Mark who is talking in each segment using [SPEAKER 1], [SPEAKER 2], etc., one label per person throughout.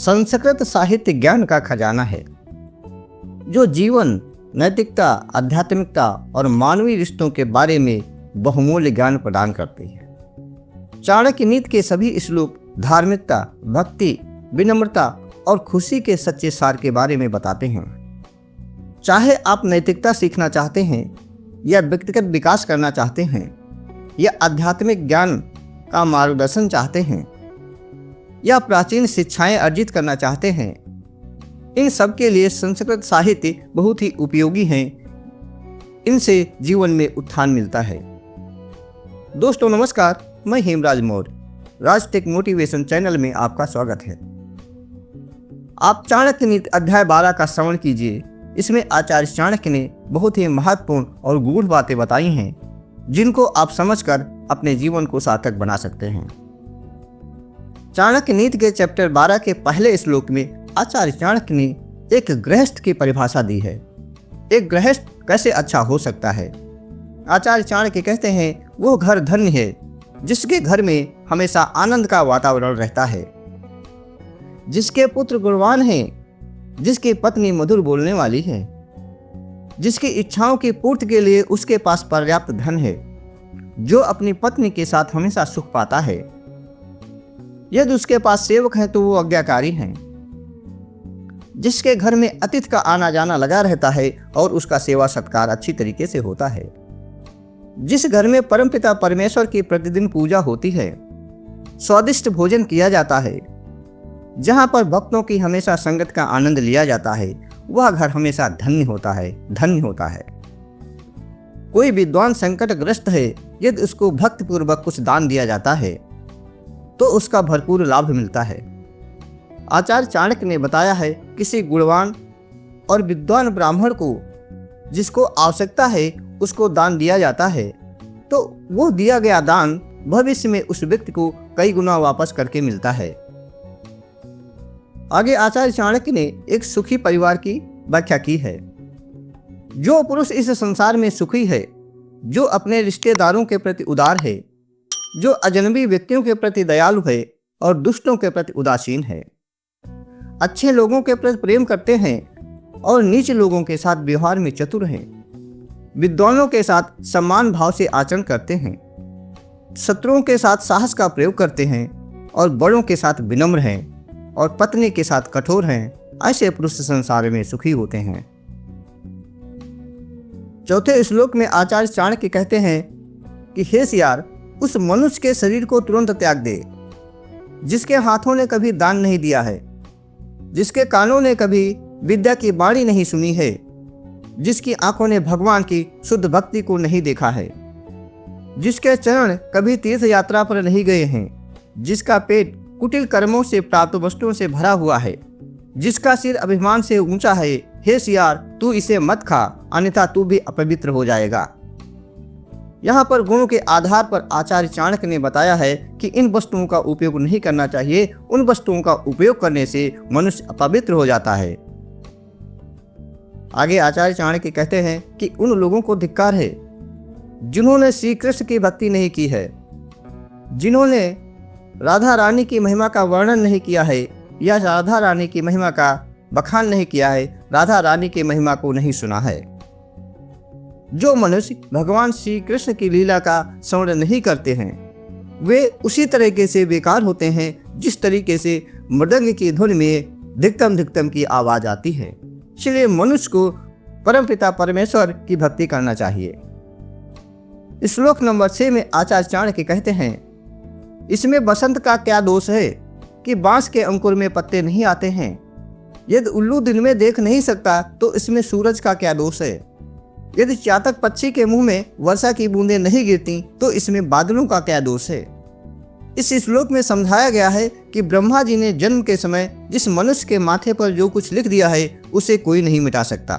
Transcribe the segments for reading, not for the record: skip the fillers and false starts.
[SPEAKER 1] संस्कृत साहित्य ज्ञान का खजाना है जो जीवन, नैतिकता, आध्यात्मिकता और मानवीय रिश्तों के बारे में बहुमूल्य ज्ञान प्रदान करती है। चाणक्य नीति के सभी श्लोक धार्मिकता, भक्ति, विनम्रता और खुशी के सच्चे सार के बारे में बताते हैं। चाहे आप नैतिकता सीखना चाहते हैं या व्यक्तिगत विकास करना चाहते हैं या आध्यात्मिक ज्ञान का मार्गदर्शन चाहते हैं या प्राचीन शिक्षाएं अर्जित करना चाहते हैं, इन सब के लिए संस्कृत साहित्य बहुत ही उपयोगी हैं। इनसे जीवन में उत्थान मिलता है। दोस्तों नमस्कार, मैं हेमराज मौर्य, राजटेक मोटिवेशन चैनल में आपका स्वागत है। आप चाणक्य नीति अध्याय 12 का श्रवण कीजिए। इसमें आचार्य चाणक्य ने बहुत ही महत्वपूर्ण और गूढ़ बातें बताई हैं जिनको आप समझकर अपने जीवन को सार्थक बना सकते हैं। चाणक्य नीति के चैप्टर 12 के पहले श्लोक में आचार्य चाणक्य ने एक गृहस्थ की परिभाषा दी है। एक गृहस्थ कैसे अच्छा हो सकता है? आचार्य चाणक्य कहते हैं वो घर धन्य है जिसके घर में हमेशा आनंद का वातावरण रहता है, जिसके पुत्र गुणवान हैं, जिसकी पत्नी मधुर बोलने वाली है, जिसकी इच्छाओं की पूर्ति के लिए उसके पास पर्याप्त धन है, जो अपनी पत्नी के साथ हमेशा सुख पाता है। यदि उसके पास सेवक हैं तो वो आज्ञाकारी हैं, जिसके घर में अतिथि का आना जाना लगा रहता है और उसका सेवा सत्कार अच्छी तरीके से होता है, जिस घर में परमपिता परमेश्वर की प्रतिदिन पूजा होती है, स्वादिष्ट भोजन किया जाता है, जहाँ पर भक्तों की हमेशा संगत का आनंद लिया जाता है, वह घर हमेशा धन्य होता है। कोई विद्वान संकटग्रस्त है, यदि उसको भक्तिपूर्वक कुछ दान दिया जाता है तो उसका भरपूर लाभ मिलता है। आचार्य चाणक्य ने बताया है किसी गुणवान और विद्वान ब्राह्मण को जिसको आवश्यकता है उसको दान दिया जाता है तो वो दिया गया दान भविष्य में उस व्यक्ति को कई गुना वापस करके मिलता है। आगे आचार्य चाणक्य ने एक सुखी परिवार की व्याख्या की है। जो पुरुष इस संसार में सुखी है, जो अपने रिश्तेदारों के प्रति उदार है, जो अजनबी व्यक्तियों के प्रति दयालु है और दुष्टों के प्रति उदासीन है, अच्छे लोगों के प्रति प्रेम करते हैं और नीच लोगों के साथ व्यवहार में चतुर हैं, विद्वानों के साथ सम्मान भाव से आचरण करते हैं, शत्रुओं के साथ साहस का प्रयोग करते हैं और बड़ों के साथ विनम्र हैं और पत्नी के साथ कठोर हैं, ऐसे पुरुष संसार में सुखी होते हैं। चौथे श्लोक में आचार्य चाणक्य कहते हैं कि हे सियार, उस मनुष्य के शरीर को तुरंत त्याग दे जिसके हाथों ने कभी दान नहीं दिया है, जिसके कानों ने कभी विद्या की वाणी नहीं सुनी है, जिसकी आंखों ने भगवान की शुद्ध भक्ति को नहीं देखा है, जिसके चरण कभी तीर्थ यात्रा पर नहीं गए हैं, जिसका पेट कुटिल कर्मों से प्राप्त वस्तुओं से भरा हुआ है, जिसका सिर अभिमान से ऊंचा है। हे सियार, तू इसे मत खा, अन्यथा तू भी अपवित्र हो जाएगा। यहाँ पर गुणों के आधार पर आचार्य चाणक्य ने बताया है कि इन वस्तुओं का उपयोग नहीं करना चाहिए। उन वस्तुओं का उपयोग करने से मनुष्य अपवित्र हो जाता है। आगे आचार्य चाणक्य कहते हैं कि उन लोगों को धिक्कार है जिन्होंने श्री कृष्ण की भक्ति नहीं की है, जिन्होंने राधा रानी की महिमा का वर्णन नहीं किया है या राधा रानी की महिमा का बखान नहीं किया है, राधा रानी की महिमा को नहीं सुना है। जो मनुष्य भगवान श्री कृष्ण की लीला का श्रवण नहीं करते हैं वे उसी तरीके से बेकार होते हैं जिस तरीके से मृदंग की धुन में धिक्कम धिक्कम की आवाज आती है। इसलिए मनुष्य को परमपिता परमेश्वर की भक्ति करना चाहिए। श्लोक नंबर 6 में आचार्य चाणक्य कहते हैं, इसमें बसंत का क्या दोष है कि बांस के अंकुर में पत्ते नहीं आते हैं। यदि उल्लू दिन में देख नहीं सकता तो इसमें सूरज का क्या दोष है। यदि चातक पक्षी के मुंह में वर्षा की बूंदें नहीं गिरती तो इसमें बादलों का क्या दोष है। इस श्लोक में समझाया गया है कि ब्रह्मा जी ने जन्म के समय जिस मनुष्य के माथे पर जो कुछ लिख दिया है उसे कोई नहीं मिटा सकता।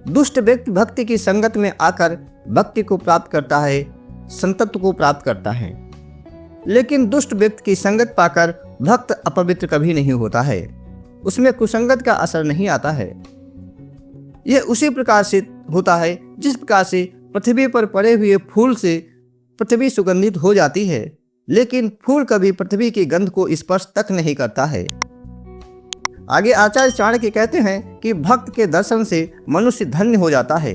[SPEAKER 1] दुष्ट व्यक्ति भक्ति की संगत में आकर भक्ति को प्राप्त करता है, संतत्व को प्राप्त करता है, लेकिन दुष्ट व्यक्ति की संगत पाकर भक्त अपवित्र कभी नहीं होता है, उसमें कुसंगत का असर नहीं आता है। यह उसी प्रकार से होता है जिस प्रकार से पृथ्वी पर पड़े हुए फूल से पृथ्वी सुगंधित हो जाती है, लेकिन फूल कभी पृथ्वी की गंध को स्पर्श तक नहीं करता है। आगे आचार्य चाणक्य कहते हैं कि भक्त के दर्शन से मनुष्य धन्य हो जाता है,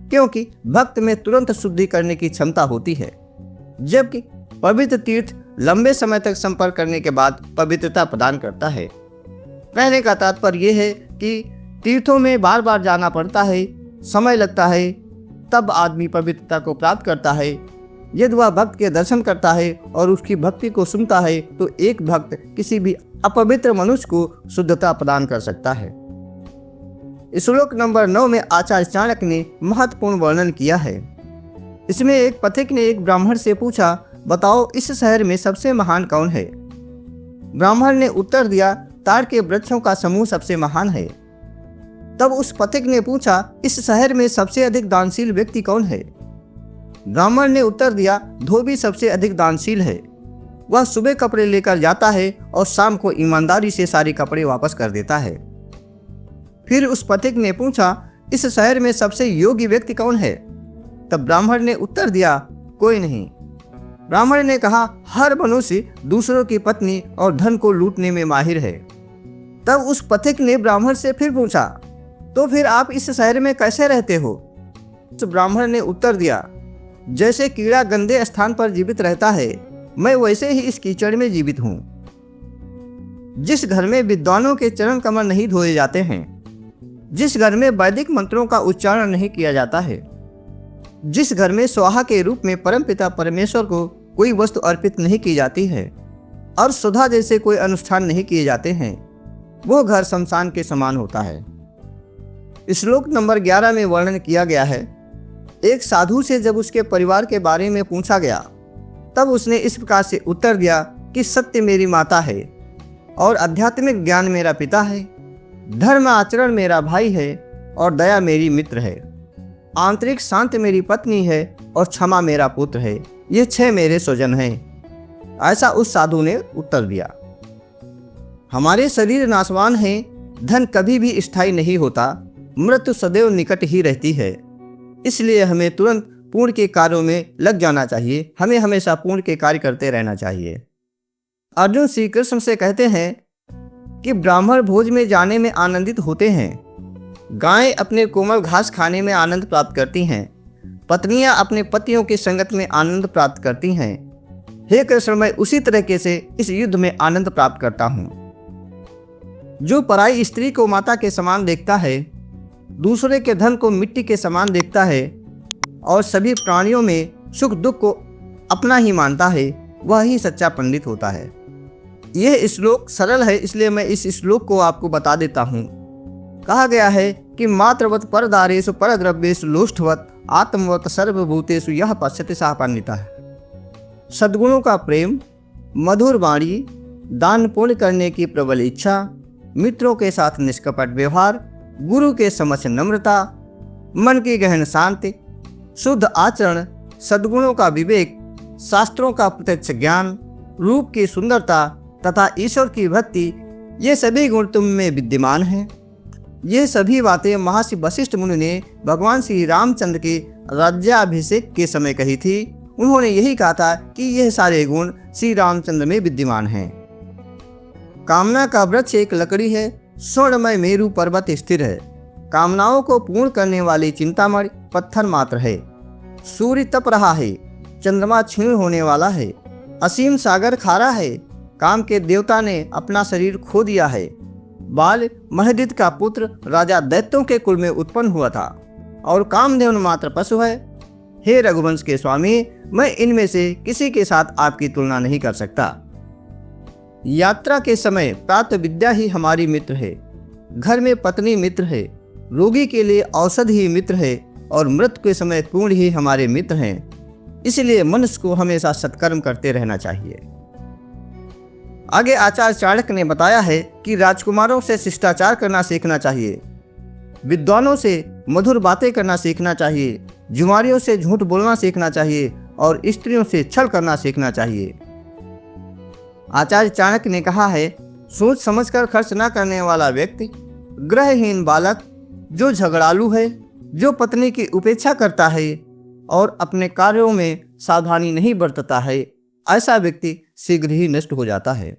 [SPEAKER 1] क्योंकि भक्त में तुरंत शुद्धि करने की क्षमता होती है, जबकि पवित्र तीर्थ लंबे समय तक संपर्क करने के बाद पवित्रता प्रदान करता है। कहने का तात्पर्य यह है कि तीर्थों में बार बार जाना पड़ता है, समय लगता है, तब आदमी पवित्रता को प्राप्त करता है। यदि वह भक्त के दर्शन करता है और उसकी भक्ति को सुनता है तो एक भक्त किसी भी अपवित्र मनुष्य को शुद्धता प्रदान कर सकता है। श्लोक नंबर 9 में आचार्य चाणक्य ने महत्वपूर्ण वर्णन किया है। इसमें एक पथिक ने एक ब्राह्मण से पूछा, बताओ इस शहर में सबसे महान कौन है? ब्राह्मण ने उत्तर दिया, ताड़ के वृक्षों का समूह सबसे महान है। तब उस पथिक ने पूछा, इस शहर में सबसे अधिक दानशील व्यक्ति कौन है? ब्राह्मण ने उत्तर दिया, धोबी सबसे अधिक दानशील है। वह सुबह कपड़े लेकर जाता है और शाम को ईमानदारी से सारे कपड़े वापस कर देता है। फिर उस पथिक ने पूछा, इस शहर में सबसे योग्य व्यक्ति कौन है? तब ब्राह्मण ने उत्तर दिया, कोई नहीं। ब्राह्मण ने कहा, हर मनुष्य दूसरों की पत्नी और धन को लूटने में माहिर है। तब उस पथिक ने ब्राह्मण से फिर पूछा, तो फिर आप इस शहर में कैसे रहते हो? तो ब्राह्मण ने उत्तर दिया, जैसे कीड़ा गंदे स्थान पर जीवित रहता है, मैं वैसे ही इस कीचड़ में जीवित हूँ। जिस घर में विद्वानों के चरण कमल नहीं धोए जाते हैं, जिस घर में वैदिक मंत्रों का उच्चारण नहीं किया जाता है, जिस घर में स्वाहा के रूप में परमपिता परमेश्वर को कोई वस्तु अर्पित नहीं की जाती है और सुधा जैसे कोई अनुष्ठान नहीं किए जाते हैं, वो घर शमशान के समान होता है। श्लोक नंबर 11 में वर्णन किया गया है, एक साधु से जब उसके परिवार के बारे में पूछा गया तब उसने इस प्रकार से उत्तर दिया कि सत्य मेरी माता है और आध्यात्मिक ज्ञान मेरा पिता है, धर्म आचरण मेरा भाई है और दया मेरी मित्र है, आंतरिक शांति मेरी पत्नी है और क्षमा मेरा पुत्र है, ये 6 मेरे स्वजन हैं। ऐसा उस साधु ने उत्तर दिया। हमारे शरीर नाशवान हैं, धन कभी भी स्थायी नहीं होता, मृत्यु सदैव निकट ही रहती है, इसलिए हमें तुरंत पुण्य के कार्यों में लग जाना चाहिए। हमें हमेशा पुण्य के कार्य करते रहना चाहिए। अर्जुन श्री कृष्ण से कहते हैं कि ब्राह्मण भोज में जाने में आनंदित होते हैं, गायें अपने कोमल घास खाने में आनंद प्राप्त करती हैं, पत्नियां अपने पतियों की संगत में आनंद प्राप्त करती हैं। हे कृष्ण, मैं उसी तरीके से इस युद्ध में आनंद प्राप्त करता हूँ। जो पराई स्त्री को माता के समान देखता है, दूसरे के धन को मिट्टी के समान देखता है और सभी प्राणियों में सुख दुख को अपना ही मानता है, वह ही सच्चा पंडित होता है। यह श्लोक सरल है, इसलिए मैं इस श्लोक को आपको बता देता हूँ। कहा गया है कि मात्रवत परदारेषु परद्रव्येषु लोष्ठवत आत्मवत सर्वभूतेषु यह पश्यति सः पंडितः। सद्गुणों का प्रेम, मधुर वाणी, दान पुण्य करने की प्रबल इच्छा, मित्रों के साथ निष्कपट व्यवहार, गुरु के समक्ष नम्रता, मन की गहन शांति, शुद्ध आचरण, सद्गुणों का विवेक, शास्त्रों का प्रत्यक्ष ज्ञान, रूप की सुंदरता तथा ईश्वर की भक्ति, ये सभी गुण तुम में विद्यमान हैं। ये सभी बातें महर्षि वशिष्ठ मुनि ने भगवान श्री रामचंद्र के राज्याभिषेक के समय कही थी। उन्होंने यही कहा था कि यह सारे गुण श्री रामचंद्र में विद्यमान हैं। कामना का वृक्ष एक लकड़ी है, स्वर्णमय मेरु पर्वत स्थिर है, कामनाओं को पूर्ण करने वाली चिंतामणि पत्थर मात्र है। सूर्य तप रहा है, चंद्रमा क्षीण होने वाला है, असीम सागर खारा है, काम के देवता ने अपना शरीर खो दिया है। बाल महदित का पुत्र राजा दैत्यों के कुल में उत्पन्न हुआ था और कामधेनु मात्र पशु है। हे रघुवंश के स्वामी, मैं इनमें से किसी के साथ आपकी तुलना नहीं कर सकता। यात्रा के समय प्रातः विद्या ही हमारी मित्र है, घर में पत्नी मित्र है, रोगी के लिए औषध ही मित्र है और मृत्यु के समय पूर्ण ही हमारे मित्र हैं। इसलिए मनुष्य को हमेशा सत्कर्म करते रहना चाहिए। आगे आचार्य चाणक्य ने बताया है कि राजकुमारों से शिष्टाचार करना सीखना चाहिए, विद्वानों से मधुर बातें करना सीखना चाहिए, जुआरियों से झूठ बोलना सीखना चाहिए और स्त्रियों से छल करना सीखना चाहिए। आचार्य चाणक्य ने कहा है, सोच समझकर खर्च न करने वाला व्यक्ति, ग्रहहीन बालक, जो झगड़ालू है, जो पत्नी की उपेक्षा करता है और अपने कार्यों में सावधानी नहीं बरतता है, ऐसा व्यक्ति शीघ्र ही नष्ट हो जाता है।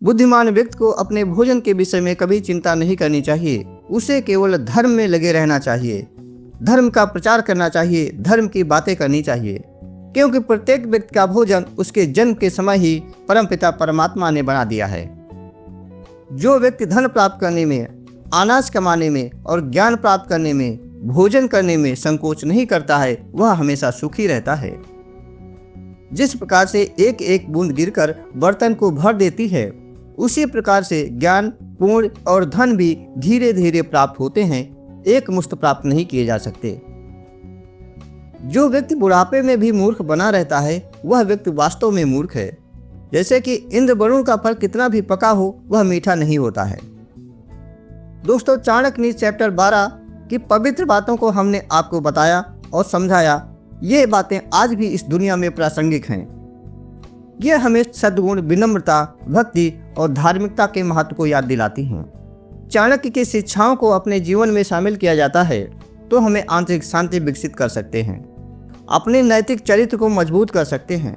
[SPEAKER 1] बुद्धिमान व्यक्ति को अपने भोजन के विषय में कभी चिंता नहीं करनी चाहिए। उसे केवल धर्म में लगे रहना चाहिए, धर्म का प्रचार करना चाहिए, धर्म की बातें करनी चाहिए, क्योंकि प्रत्येक व्यक्ति का भोजन उसके जन्म के समय ही परमपिता परमात्मा ने बना दिया है। जो व्यक्ति धन प्राप्त करने में, अनाज कमाने में और ज्ञान प्राप्त करने में, भोजन करने में संकोच नहीं करता है, वह हमेशा सुखी रहता है। जिस प्रकार से एक एक बूंद गिरकर बर्तन को भर देती है, उसी प्रकार से ज्ञान, पुण्य और धन भी धीरे धीरे प्राप्त होते हैं, एक मुश्त प्राप्त नहीं किए जा सकते। जो व्यक्ति बुढ़ापे में भी मूर्ख बना रहता है, वह व्यक्ति वास्तव में मूर्ख है। जैसे कि इंद्र वरुण का फल कितना भी पका हो, वह मीठा नहीं होता है। दोस्तों, चाणक्य नीति चैप्टर 12 की पवित्र बातों को हमने आपको बताया और समझाया। ये बातें आज भी इस दुनिया में प्रासंगिक हैं। ये हमें सद्गुण, विनम्रता, भक्ति और धार्मिकता के महत्व को याद दिलाती हैं। चाणक्य की शिक्षाओं को अपने जीवन में शामिल किया जाता है तो हमें आंतरिक शांति विकसित कर सकते हैं, अपने नैतिक चरित्र को मजबूत कर सकते हैं,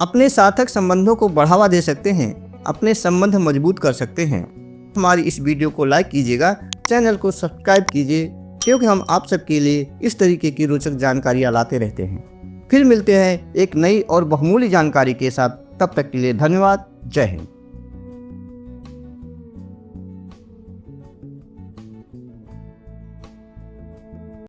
[SPEAKER 1] अपने सार्थक संबंधों को बढ़ावा दे सकते हैं, अपने संबंध मजबूत कर सकते हैं। हमारी इस वीडियो को लाइक कीजिएगा, चैनल को सब्सक्राइब कीजिए, क्योंकि हम आप सबके लिए इस तरीके की रोचक जानकारियाँ लाते रहते हैं। फिर मिलते हैं एक नई और बहुमूल्य जानकारी के साथ। तब तक के लिए धन्यवाद। जय हिंद।